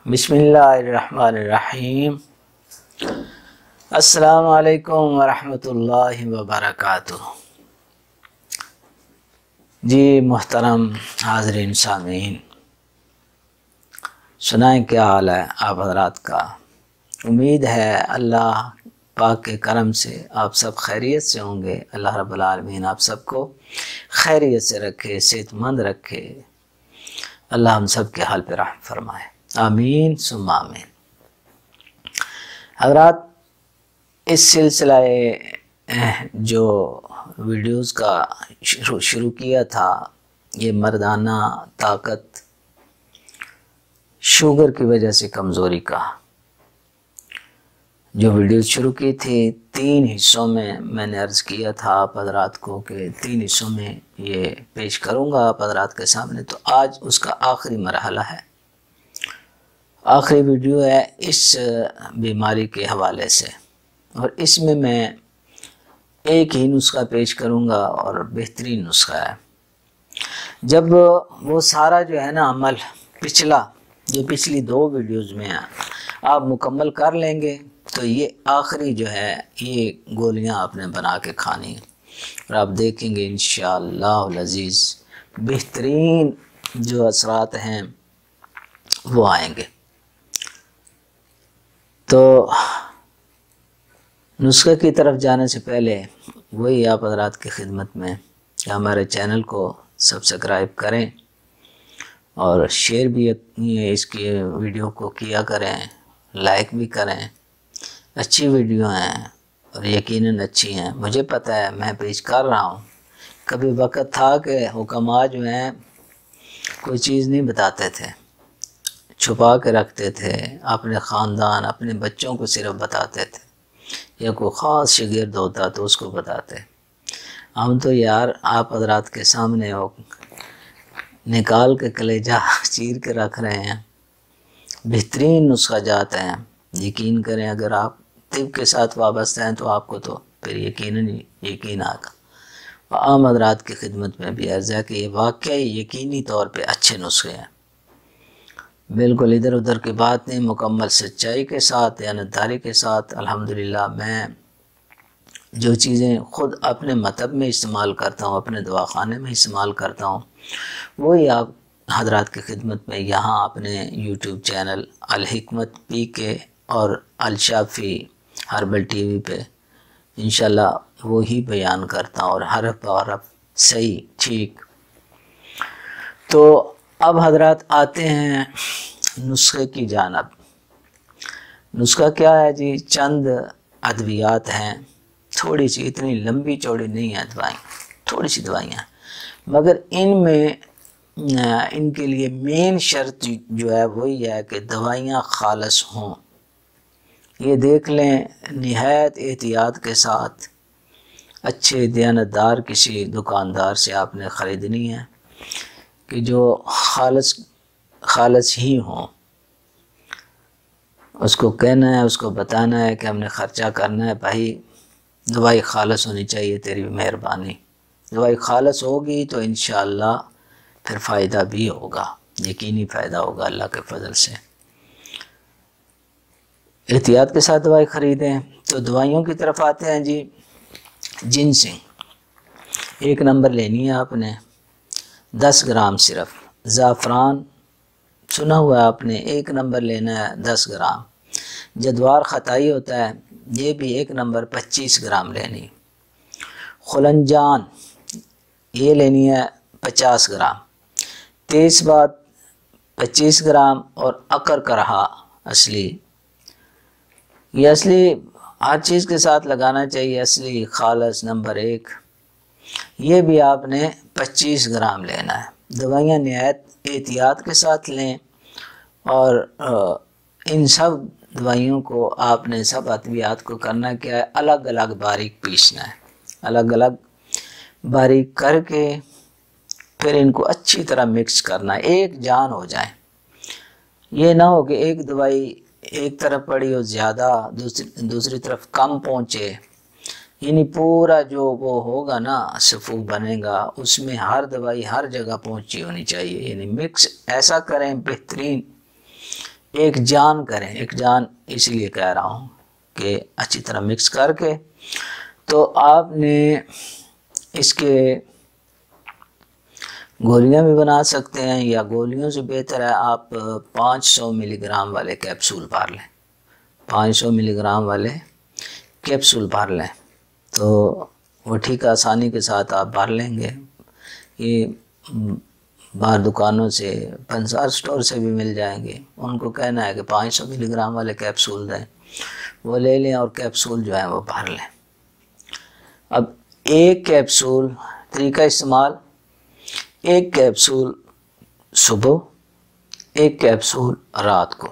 बिस्मिल्लाहिर्रहमानिर्रहीम। अस्सलामु अलैकुम वरहमतुल्लाहि वबरकातुह। जी मोहतरम हाज़रीन सामीन, सुनाएं क्या हाल है आप हज़रात का। उम्मीद है अल्लाह पाक के करम से आप सब खैरियत से होंगे। अल्लाह रब्बुल आलमीन आप सबको खैरियत से रखे, सेहतमंद रखे। अल्लाह हम सब के हाल पे रहम फरमाए, आमीन सुम्मा आमीन। हज़रात, इस सिलसिले जो वीडियोस का शुरू किया था, ये मर्दाना ताकत शुगर की वजह से कमज़ोरी का जो वीडियो शुरू की थी, 3 हिस्सों में मैंने अर्ज़ किया था आप हज़रात को कि 3 हिस्सों में ये पेश करूँगा आप हज़रात के सामने। तो आज उसका आखिरी मरहला है, आखिरी वीडियो है इस बीमारी के हवाले से, और इसमें मैं एक ही नुस्खा पेश करूँगा और बेहतरीन नुस्खा है। जब वो सारा जो है ना अमल पिछली 2 वीडियोज़ में आप मुकम्मल कर लेंगे तो ये आखिरी जो है ये गोलियां आपने बना के खानी है, और आप देखेंगे इंशाअल्लाह अज़ीज़ बेहतरीन जो असरात हैं वो आएंगे। तो नुस्खे की तरफ जाने से पहले वही आप हज़रात की खिदमत में कि हमारे चैनल को सब्सक्राइब करें और शेयर भी इसकी वीडियो को किया करें, लाइक भी करें। अच्छी वीडियो हैं और यकीनन अच्छी हैं, मुझे पता है, मैं पेश कर रहा हूँ। कभी वक़्त था कि हुक्मा जो हैं कोई चीज़ नहीं बताते थे, छुपा के रखते थे, अपने ख़ानदान अपने बच्चों को सिर्फ बताते थे, या कोई ख़ास शागिर्द होता तो उसको बताते। हम तो यार आप हज़रात के सामने हो निकाल के कलेजा चीर के रख रहे हैं। बेहतरीन नुस्खा जात हैं, यकीन करें, अगर आप तिब के साथ वाबस्ता हैं तो आपको तो फिर यकीन आगा। आम हज़रात की खिदमत में भी अर्ज़ है कि ये वाकई यकीनी तौर पे अच्छे नुस्खे हैं, बिल्कुल इधर उधर की बात नहीं, मुकम्मल सच्चाई के साथ, दयानतदारी के साथ। अल्हम्दुलिल्लाह मैं जो चीज़ें ख़ुद अपने मतब में इस्तेमाल करता हूँ, अपने दवाखाने में इस्तेमाल करता हूँ, वही आप हज़रात की खिदमत में यहाँ अपने यूट्यूब चैनल अल हिकमत PK और अल शाफ़ी हर्बल TV पे इंशाल्लाह वो ही बयान करता हूँ, और हरफ हरफ सही ठीक। तो अब हज़रात आते हैं नुस्खे की जानब। नुस्खा क्या है जी? चंद अद्वियात हैं, थोड़ी सी, इतनी लंबी चौड़ी नहीं है दवाई, थोड़ी सी दवाइयाँ, मगर इनमें इनके लिए मेन शर्त जो है वही है कि दवाइयाँ खालस हों। ये देख लें, निहायत एहतियात के साथ अच्छे दयानतदार किसी दुकानदार से आपने ख़रीदनी है कि जो खालस ही हों। उसको कहना है, उसको बताना है कि हमने ख़र्चा करना है, भाई दवाई खालस होनी चाहिए, तेरी मेहरबानी। दवाई खालस होगी तो इंशाअल्लाह फिर फ़ायदा भी होगा, यकीनी फ़ायदा होगा अल्लाह के फ़ज़ल से। एहतियात के साथ दवाई ख़रीदें। तो दवाइयों की तरफ आते हैं जी। जिनसिंग 1 नंबर लेनी है आपने, 10 ग्राम सिर्फ। ज़ाफ़रान सुना हुआ आपने, 1 नंबर लेना है, 10 ग्राम। जद्वार ख़ताई होता है, ये भी 1 नंबर 25 ग्राम लेनी। खुलंजान ये लेनी है 50 ग्राम। तेज़बात 25 ग्राम। और अकर करहा असली, ये असली हर चीज़ के साथ लगाना चाहिए, असली खालस नंबर 1, ये भी आपने 25 ग्राम लेना है। दवाइयाँ निहायत एहतियात के साथ लें, और इन सब दवाइयों को आपने, सब अद्वियात को करना क्या है, अलग अलग बारीक पीसना है, अलग अलग बारीक करके फिर इनको अच्छी तरह मिक्स करना है, एक जान हो जाए। ये ना हो कि एक दवाई एक तरफ पड़ी हो ज़्यादा, दूसरी तरफ कम पहुँचे, यानी पूरा जो वो होगा ना सफ़ूफ बनेगा, उसमें हर दवाई हर जगह पहुँची होनी चाहिए, यानी मिक्स ऐसा करें बेहतरीन ایک جان کریں، ایک جان اس لیے کہہ رہا ہوں کہ اچھی طرح مکس کر کے تو آپ نے اس کے گولیاں بھی بنا سکتے ہیں، یا گولیوں سے بہتر ہے آپ 500 ملی گرام والے کیپسول بھر لیں، 500 ملی گرام والے کیپسول بھر لیں تو وہ ٹھیک آسانی کے ساتھ آپ بھر لیں گے۔ یہ باہر دکانوں سے، پنسار سٹور سے بھی مل جائیں گے، ان کو کہنا ہے کہ 500 ملی گرام والے کیپسول دیں، وہ لے لیں اور کیپسول جو ہیں وہ بھر لیں۔ اب ایک کیپسول، طریقہ استعمال، ایک کیپسول صبح، ایک کیپسول رات کو،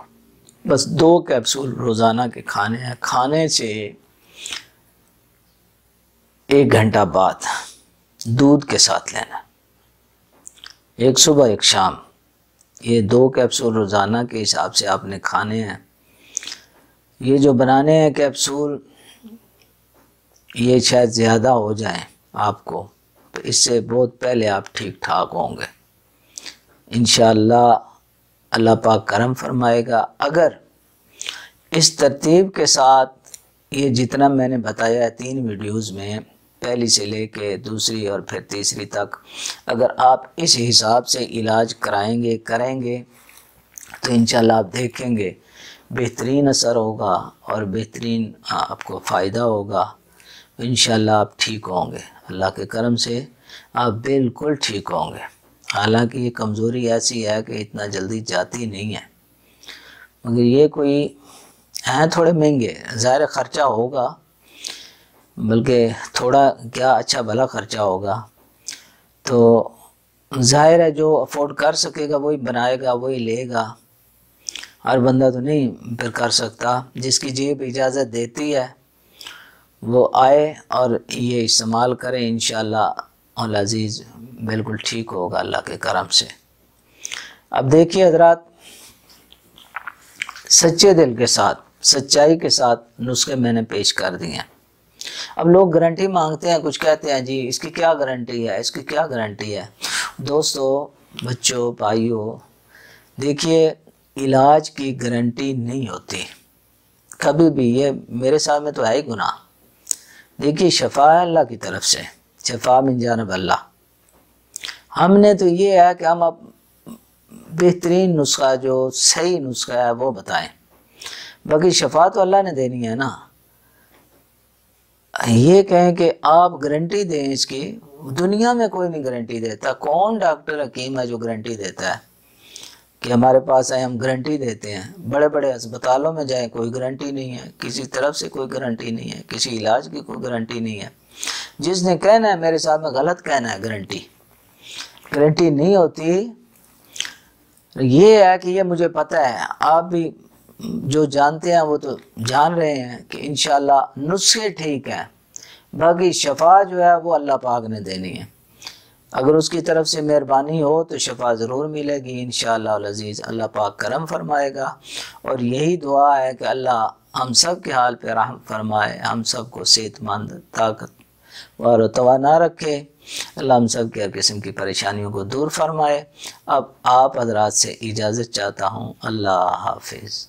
بس 2 کیپسول روزانہ کے کھانے ہیں۔ کھانے سے 1 گھنٹہ بعد دودھ کے ساتھ لینا، ایک صبح ایک شام، یہ 2 کیپسول روزانہ کے حساب سے آپ نے کھانے ہیں۔ یہ جو بنانے ہیں کیپسول یہ شاید زیادہ ہو جائیں آپ کو، تو اس سے بہت پہلے آپ ٹھیک ٹھاک ہوں گے انشاءاللہ۔ اللہ پاک کرم فرمائے گا اگر اس ترتیب کے ساتھ یہ جتنا میں نے بتایا ہے 3 ویڈیوز میں، پہلی سے لے کے دوسری اور پھر تیسری تک، اگر آپ اس حساب سے علاج کریں گے تو انشاءاللہ آپ دیکھیں گے بہترین اثر ہوگا اور بہترین آپ کو فائدہ ہوگا، انشاءاللہ آپ ٹھیک ہوں گے، اللہ کے کرم سے آپ بالکل ٹھیک ہوں گے۔ حالانکہ یہ کمزوری ایسی ہے کہ اتنا جلدی جاتی نہیں ہے، مگر یہ کوئی ہیں تھوڑے مہنگے، ظاہر خرچہ ہوگا، بلکہ تھوڑا کیا اچھا بھلا خرچہ ہوگا، تو ظاہر ہے جو افورڈ کر سکے گا وہی بنائے گا، وہی لے گا، ہر بندہ تو نہیں پھر کر سکتا۔ جس کی جیب اجازت دیتی ہے وہ آئے اور یہ استعمال کرے، انشاءاللہ العزیز بالکل ٹھیک ہوگا اللہ کے کرم سے۔ اب دیکھیے حضرات، سچے دل کے ساتھ، سچائی کے ساتھ نسخے میں نے پیش کر دیے ہیں۔ اب لوگ گارنٹی مانگتے ہیں، کچھ کہتے ہیں جی اس کی کیا گارنٹی ہے، اس کی کیا گارنٹی ہے۔ دوستو، بچوں، بھائیوں، دیکھیے علاج کی گارنٹی نہیں ہوتی کبھی بھی، یہ میرے سامنے تو ہے ہی گناہ۔ دیکھیے شفا ہے اللہ کی طرف سے، شفا من جانب اللہ۔ ہم نے تو یہ ہے کہ ہم اب بہترین نسخہ جو صحیح نسخہ ہے وہ بتائیں، باقی شفا تو اللہ نے دینی ہے نا۔ یہ کہیں کہ آپ گارنٹی دیں اس کی، دنیا میں کوئی نہیں گارنٹی دیتا۔ کون ڈاکٹر حکیم ہے جو گارنٹی دیتا ہے کہ ہمارے پاس آئے ہم گارنٹی دیتے ہیں؟ بڑے بڑے اسپتالوں میں جائیں کوئی گارنٹی نہیں ہے، کسی طرف سے کوئی گارنٹی نہیں ہے، کسی علاج کی کوئی گارنٹی نہیں ہے۔ جس نے کہنا ہے میرے ساتھ میں غلط کہنا ہے، گارنٹی نہیں ہوتی۔ یہ ہے کہ یہ مجھے پتہ ہے، آپ بھی جو جانتے ہیں وہ تو جان رہے ہیں کہ انشاءاللہ نسخے ٹھیک ہیں، باقی شفا جو ہے وہ اللہ پاک نے دینی ہے۔ اگر اس کی طرف سے مہربانی ہو تو شفا ضرور ملے گی انشاءاللہ العزیز، اللہ پاک کرم فرمائے گا۔ اور یہی دعا ہے کہ اللہ ہم سب کے حال پہ رحم فرمائے، ہم سب کو صحت مند، طاقت اور توانا رکھے، اللہ ہم سب کے ہر قسم کی پریشانیوں کو دور فرمائے۔ اب آپ حضرات سے اجازت چاہتا ہوں، اللہ حافظ۔